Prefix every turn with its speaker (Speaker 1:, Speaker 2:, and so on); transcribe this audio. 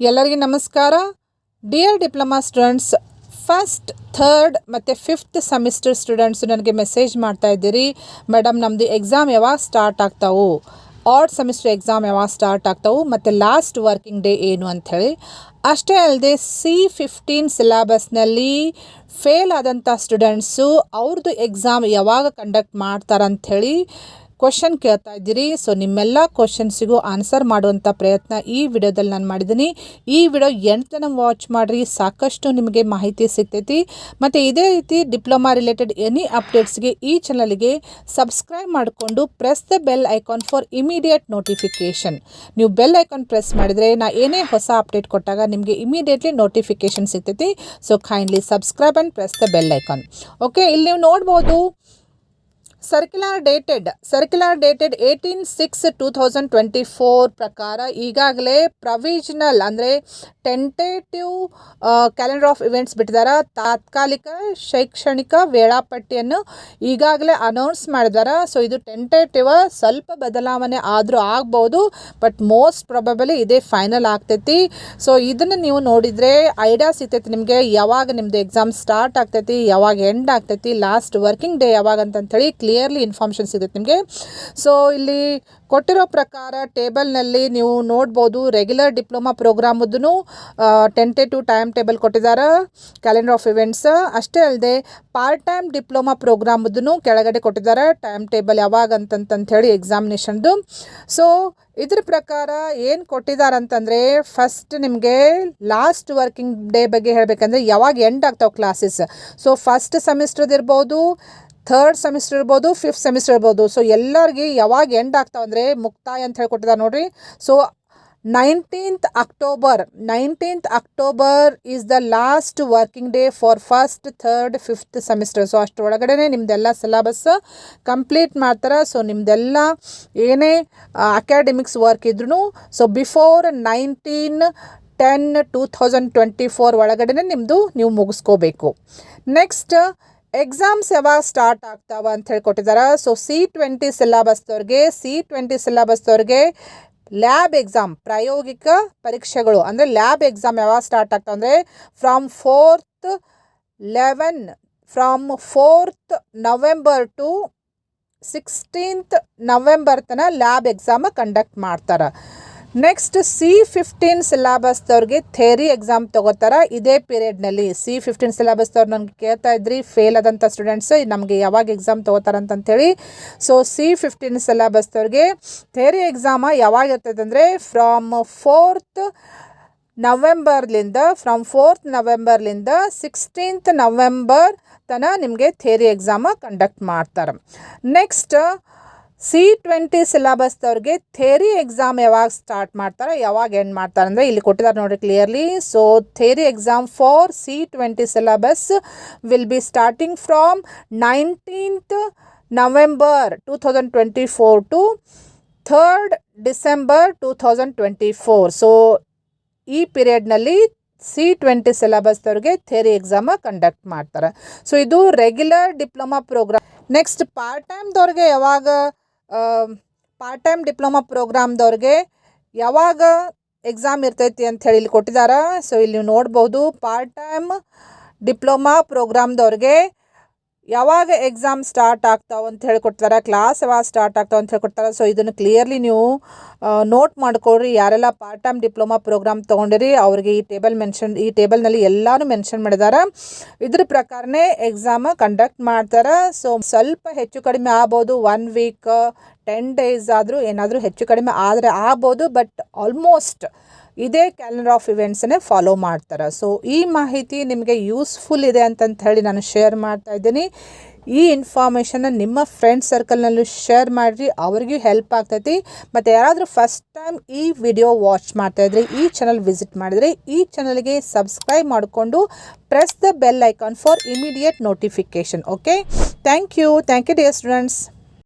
Speaker 1: ಎಲ್ಲರಿಗೂ ನಮಸ್ಕಾರ. Dear diploma students, first, third ಮತ್ತು ಫಿಫ್ತ್ ಸೆಮಿಸ್ಟರ್ ಸ್ಟೂಡೆಂಟ್ಸು ನನಗೆ ಮೆಸೇಜ್ ಮಾಡ್ತಾ ಇದ್ದೀರಿ, ಮೇಡಮ್ ನಮ್ಮದು ಎಕ್ಸಾಮ್ ಯಾವಾಗ ಸ್ಟಾರ್ಟ್ ಆಗ್ತಾವು, ಆಡ್ ಸೆಮಿಸ್ಟರ್ ಎಕ್ಸಾಮ್ ಯಾವಾಗ ಸ್ಟಾರ್ಟ್ ಆಗ್ತಾವು ಮತ್ತು ಲಾಸ್ಟ್ ವರ್ಕಿಂಗ್ ಡೇ ಏನು ಅಂಥೇಳಿ. ಅಷ್ಟೇ ಅಲ್ಲದೆ C15 ಸಿಲೆಬಸ್ನಲ್ಲಿ ಫೇಲ್ ಆದಂಥ ಸ್ಟೂಡೆಂಟ್ಸು ಅವ್ರದ್ದು ಎಕ್ಸಾಮ್ ಯಾವಾಗ ಕಂಡಕ್ಟ್ ಮಾಡ್ತಾರಂಥೇಳಿ ಕ್ವಶನ್ ಕೇಳ್ತಾ ಇದ್ದೀರಿ. ಸೊ ನಿಮ್ಮೆಲ್ಲ ಕ್ವಶನ್ಸಿಗೂ ಆನ್ಸರ್ ಮಾಡುವಂಥ ಪ್ರಯತ್ನ ಈ ವಿಡಿಯೋದಲ್ಲಿ ನಾನು ಮಾಡಿದ್ದೀನಿ. ಈ ವಿಡಿಯೋ ಎಂಟು ವಾಚ್ ಮಾಡಿರಿ, ಸಾಕಷ್ಟು ನಿಮಗೆ ಮಾಹಿತಿ ಸಿಗ್ತೈತಿ. ಮತ್ತು ಇದೇ ರೀತಿ ಡಿಪ್ಲೊಮಾ ರಿಲೇಟೆಡ್ ಎನಿ ಅಪ್ಡೇಟ್ಸ್ಗೆ ಈ ಚಾನಲ್ಗೆ ಸಬ್ಸ್ಕ್ರೈಬ್ ಮಾಡಿಕೊಂಡು press the bell icon for immediate notification. ನೀವು ಬೆಲ್ ಐಕಾನ್ ಪ್ರೆಸ್ ಮಾಡಿದರೆ ನಾ ಏನೇ ಹೊಸ ಅಪ್ಡೇಟ್ ಕೊಟ್ಟಾಗ ನಿಮಗೆ ಇಮಿಡಿಯೇಟ್ಲಿ ನೋಟಿಫಿಕೇಷನ್ ಸಿಗ್ತೈತಿ. So kindly subscribe and press the bell icon. Okay, ಇಲ್ಲಿ ನೀವು ನೋಡ್ಬೋದು ಸರ್ಕ್ಯುಲರ್ ಡೇಟೆಡ್ 18/6/2024 ಪ್ರಕಾರ ಈಗಾಗಲೇ ಪ್ರೊವಿಷನಲ್ ಅಂದರೆ ಟೆಂಟೇಟಿವ್ ಕ್ಯಾಲೆಂಡರ್ ಆಫ್ ಇವೆಂಟ್ಸ್ ಬಿಟ್ಟಿದ್ದಾರೆ. ತಾತ್ಕಾಲಿಕ ಶೈಕ್ಷಣಿಕ ವೇಳಾಪಟ್ಟಿಯನ್ನು ಈಗಾಗಲೇ ಅನೌನ್ಸ್ ಮಾಡಿದ್ದಾರೆ. ಸೊ ಇದು ಟೆಂಟೇಟಿವ್, ಸ್ವಲ್ಪ ಬದಲಾವಣೆ ಆದರೂ ಆಗ್ಬೋದು, ಬಟ್ ಮೋಸ್ಟ್ ಪ್ರೊಬಬಲಿ ಇದೇ ಫೈನಲ್ ಆಗ್ತೈತಿ. ಸೊ ಇದನ್ನು ನೀವು ನೋಡಿದರೆ ಐಡಿಯಾ ಸಿಗ್ತೈತಿ ನಿಮಗೆ, ಯಾವಾಗ ನಿಮ್ಮದು ಎಕ್ಸಾಮ್ ಸ್ಟಾರ್ಟ್ ಆಗ್ತೈತಿ, ಯಾವಾಗ ಎಂಡ್ ಆಗ್ತೈತಿ, ಲಾಸ್ಟ್ ವರ್ಕಿಂಗ್ ಡೇ ಯಾವಾಗ ಅಂತಂಥೇಳಿ ಕ್ಲಿಯರ್ಲಿ ಇನ್ಫಾರ್ಮೇಷನ್ ಸಿಗುತ್ತೆ ನಿಮಗೆ. ಸೊ ಇಲ್ಲಿ ಕೊಟ್ಟಿರೋ ಪ್ರಕಾರ ಟೇಬಲ್ನಲ್ಲಿ ನೀವು ನೋಡ್ಬೋದು, ರೆಗ್ಯುಲರ್ ಡಿಪ್ಲೊಮಾ ಪ್ರೋಗ್ರಾಮದ್ದು ಟೆಂಟೇಟಿವ್ ಟೈಮ್ ಟೇಬಲ್ ಕೊಟ್ಟಿದ್ದಾರೆ, ಕ್ಯಾಲೆಂಡರ್ ಆಫ್ ಇವೆಂಟ್ಸ್. ಅಷ್ಟೇ ಅಲ್ಲದೆ ಪಾರ್ಟ್ ಟೈಮ್ ಡಿಪ್ಲೊಮಾ ಪ್ರೋಗ್ರಾಮದ್ದು ಕೆಳಗಡೆ ಕೊಟ್ಟಿದ್ದಾರೆ, ಟೈಮ್ ಟೇಬಲ್ ಯಾವಾಗ ಅಂತಂಥೇಳಿ ಎಕ್ಸಾಮಿನೇಷನ್ದು. ಸೊ ಇದ್ರ ಪ್ರಕಾರ ಏನು ಕೊಟ್ಟಿದ್ದಾರೆ ಅಂತಂದರೆ, ಫಸ್ಟ್ ನಿಮಗೆ ಲಾಸ್ಟ್ ವರ್ಕಿಂಗ್ ಡೇ ಬಗ್ಗೆ ಹೇಳಬೇಕಂದ್ರೆ ಯಾವಾಗ ಎಂಡ್ ಆಗ್ತಾವೆ ಕ್ಲಾಸಸ್. ಸೊ ಫಸ್ಟ್ ಸೆಮಿಸ್ಟರ್ದು ಇರ್ಬೋದು, ಥರ್ಡ್ ಸೆಮಿಸ್ಟರ್ ಇರ್ಬೋದು, ಫಿಫ್ತ್ ಸೆಮಿಸ್ಟರ್ ಇರ್ಬೋದು. ಸೊ ಎಲ್ಲರಿಗೆ ಯಾವಾಗ ಎಂಡ್ ಆಗ್ತಾವಂದರೆ ಮುಕ್ತಾಯ ಅಂತ ಹೇಳಿ ಕೊಟ್ಟಿದ್ದಾರೆ ನೋಡಿರಿ. So 19th October is the last working day for first, third, fifth semester. So ಅಷ್ಟರೊಳಗಡೆ ನಿಮ್ದೆಲ್ಲ ಸಿಲೆಬಸ್ ಕಂಪ್ಲೀಟ್ ಮಾಡ್ತಾರೆ. ಸೊ ನಿಮ್ಮದೆಲ್ಲ ಏನೇ ಅಕಾಡೆಮಿಕ್ಸ್ ವರ್ಕ್ ಇದ್ರೂ ಸೊ ಬಿಫೋರ್ 19/10/2024 ಒಳಗಡೆ ನಿಮ್ಮದು ನೀವು ಮುಗಿಸ್ಕೋಬೇಕು. ನೆಕ್ಸ್ಟ್ ಎಕ್ಸಾಮ್ಸ್ ಯಾವಾಗ ಸ್ಟಾರ್ಟ್ ಆಗ್ತಾವ ಅಂತ ಹೇಳಿ ಕೊಟ್ಟಿದ್ದಾರೆ. ಸೊ C20 ಸಿಲೆಬಸ್ದವ್ರಿಗೆ ಲ್ಯಾಬ್ ಎಕ್ಸಾಮ್, ಪ್ರಾಯೋಗಿಕ ಪರೀಕ್ಷೆಗಳು ಅಂದರೆ ಲ್ಯಾಬ್ ಎಕ್ಸಾಮ್ ಯಾವಾಗ ಸ್ಟಾರ್ಟ್ ಆಗ್ತಾವ ಅಂದರೆ from 4th November to 16th November ತನಕ ಲ್ಯಾಬ್ ಎಕ್ಸಾಮ್ ಕಂಡಕ್ಟ್ ಮಾಡ್ತಾರೆ. ನೆಕ್ಸ್ಟ್ C15 ಸಿಲೆಬಸ್ದವ್ರಿಗೆ ಥೇರಿ ಎಕ್ಸಾಮ್ ತೊಗೋತಾರೆ ಇದೇ ಪೀರಿಯಡ್ನಲ್ಲಿ. C15 ಸಿಲೆಬಸ್ದವ್ರು ನನಗೆ ಕೇಳ್ತಾ ಇದ್ರಿ, ಫೇಲ್ ಆದಂಥ ಸ್ಟೂಡೆಂಟ್ಸ್ ನಮಗೆ ಯಾವಾಗ ಎಕ್ಸಾಮ್ ತೊಗೋತಾರಂತಂಥೇಳಿ. ಸೊ C15 ಸಿಲೆಬಸ್ದವ್ರಿಗೆ ಥೇರಿ ಎಕ್ಸಾಮ ಯಾವಾಗ ಇರ್ತದೆ ಅಂದರೆ ಫ್ರಮ್ 4th Novemberಲಿಂದ 16th November ತನಕ ನಿಮಗೆ ಥೇರಿ ಎಕ್ಸಾಮ ಕಂಡಕ್ಟ್ ಮಾಡ್ತಾರೆ. ನೆಕ್ಸ್ಟ್ C20 ಸಿಲೆಬಸ್ದವ್ರಿಗೆ ಥೇರಿ ಎಕ್ಸಾಮ್ ಯಾವಾಗ ಸ್ಟಾರ್ಟ್ ಮಾಡ್ತಾರೆ, ಯಾವಾಗ ಎಂಡ್ ಮಾಡ್ತಾರೆ ಅಂದರೆ ಇಲ್ಲಿ ಕೊಟ್ಟಿದ್ದಾರೆ ನೋಡಿರಿ clearly. So theory exam for C20 syllabus will be starting from 19th November 2024 to 3rd December 2024. So ಈ ಪೀರಿಯಡ್ನಲ್ಲಿ C20 ಸಿಲೆಬಸ್ದವ್ರಿಗೆ ಥೇರಿ ಎಕ್ಸಾಮ ಕಂಡಕ್ಟ್ ಮಾಡ್ತಾರೆ. ಸೊ ಇದು regular diploma program. Next part time diploma ಪ್ರೋಗ್ರಾಮ್ದವ್ರಿಗೆ ಯಾವಾಗ ಎಕ್ಸಾಮ್ ಇರ್ತೈತಿ ಅಂತ ಹೇಳಿ ಇಲ್ಲಿ ಕೊಟ್ಟಿದ್ದಾರೆ. ಸೊ ಇಲ್ಲಿ ನೀವು ನೋಡ್ಬೋದು, ಪಾರ್ಟ್ ಟೈಮ್ ಡಿಪ್ಲೊಮಾ ಪ್ರೋಗ್ರಾಮ್ದವ್ರಿಗೆ ಯಾವಾಗ ಎಕ್ಸಾಮ್ ಸ್ಟಾರ್ಟ್ ಆಗ್ತಾವೆ ಅಂತ ಹೇಳಿ ಕೊಡ್ತಾರೆ, ಕ್ಲಾಸ್ ಯಾವಾಗ ಸ್ಟಾರ್ಟ್ ಆಗ್ತಾವೆ ಅಂತ ಹೇಳ್ಕೊಡ್ತಾರೆ. ಸೊ ಇದನ್ನು ಕ್ಲಿಯರ್ಲಿ ನೀವು ನೋಟ್ ಮಾಡ್ಕೊಳ್ರಿ. ಯಾರೆಲ್ಲ ಪಾರ್ಟ್ ಟೈಮ್ ಡಿಪ್ಲೊಮಾ ಪ್ರೋಗ್ರಾಮ್ ತೊಗೊಂಡಿರಿ ಅವ್ರಿಗೆ ಈ ಟೇಬಲ್ನಲ್ಲಿ ಎಲ್ಲನೂ ಮೆನ್ಷನ್ ಮಾಡಿದ್ದಾರೆ. ಇದ್ರ ಪ್ರಕಾರನೇ ಎಕ್ಸಾಮ್ ಕಂಡಕ್ಟ್ ಮಾಡ್ತಾರೆ. ಸೊ ಸ್ವಲ್ಪ ಹೆಚ್ಚು ಕಡಿಮೆ ಆಗ್ಬೋದು, 1 week 10 days ಆದರೂ ಏನಾದರೂ ಹೆಚ್ಚು ಕಡಿಮೆ ಆದರೆ ಆಗ್ಬೋದು, ಬಟ್ ಆಲ್ಮೋಸ್ಟ್ ಇದೇ ಕ್ಯಾಲೆಂಡರ್ ಆಫ್ ಇವೆಂಟ್ಸನ್ನೇ ಫಾಲೋ ಮಾಡ್ತಾರೆ. ಸೊ ಈ ಮಾಹಿತಿ ನಿಮಗೆ ಯೂಸ್ಫುಲ್ ಇದೆ ಅಂತಂತ ಹೇಳಿ ನಾನು ಶೇರ್ ಮಾಡ್ತಾ ಇದ್ದೀನಿ. ಈ ಇನ್ಫಾರ್ಮೇಷನ್ನ ನಿಮ್ಮ ಫ್ರೆಂಡ್ ಸರ್ಕಲ್ನಲ್ಲೂ ಶೇರ್ ಮಾಡಿರಿ, ಅವ್ರಿಗೂ ಹೆಲ್ಪ್ ಆಗ್ತೈತಿ. ಮತ್ತು ಯಾರಾದರೂ ಫಸ್ಟ್ ಟೈಮ್ ಈ ವಿಡಿಯೋ ವಾಚ್ ಮಾಡ್ತಾಯಿದ್ರೆ, ಈ ಚಾನಲ್ ವಿಸಿಟ್ ಮಾಡಿದರೆ ಈ ಚಾನಲ್ಗೆ ಸಬ್ಸ್ಕ್ರೈಬ್ ಮಾಡಿಕೊಂಡು press the bell icon for immediate notification. Okay, thank you dear students.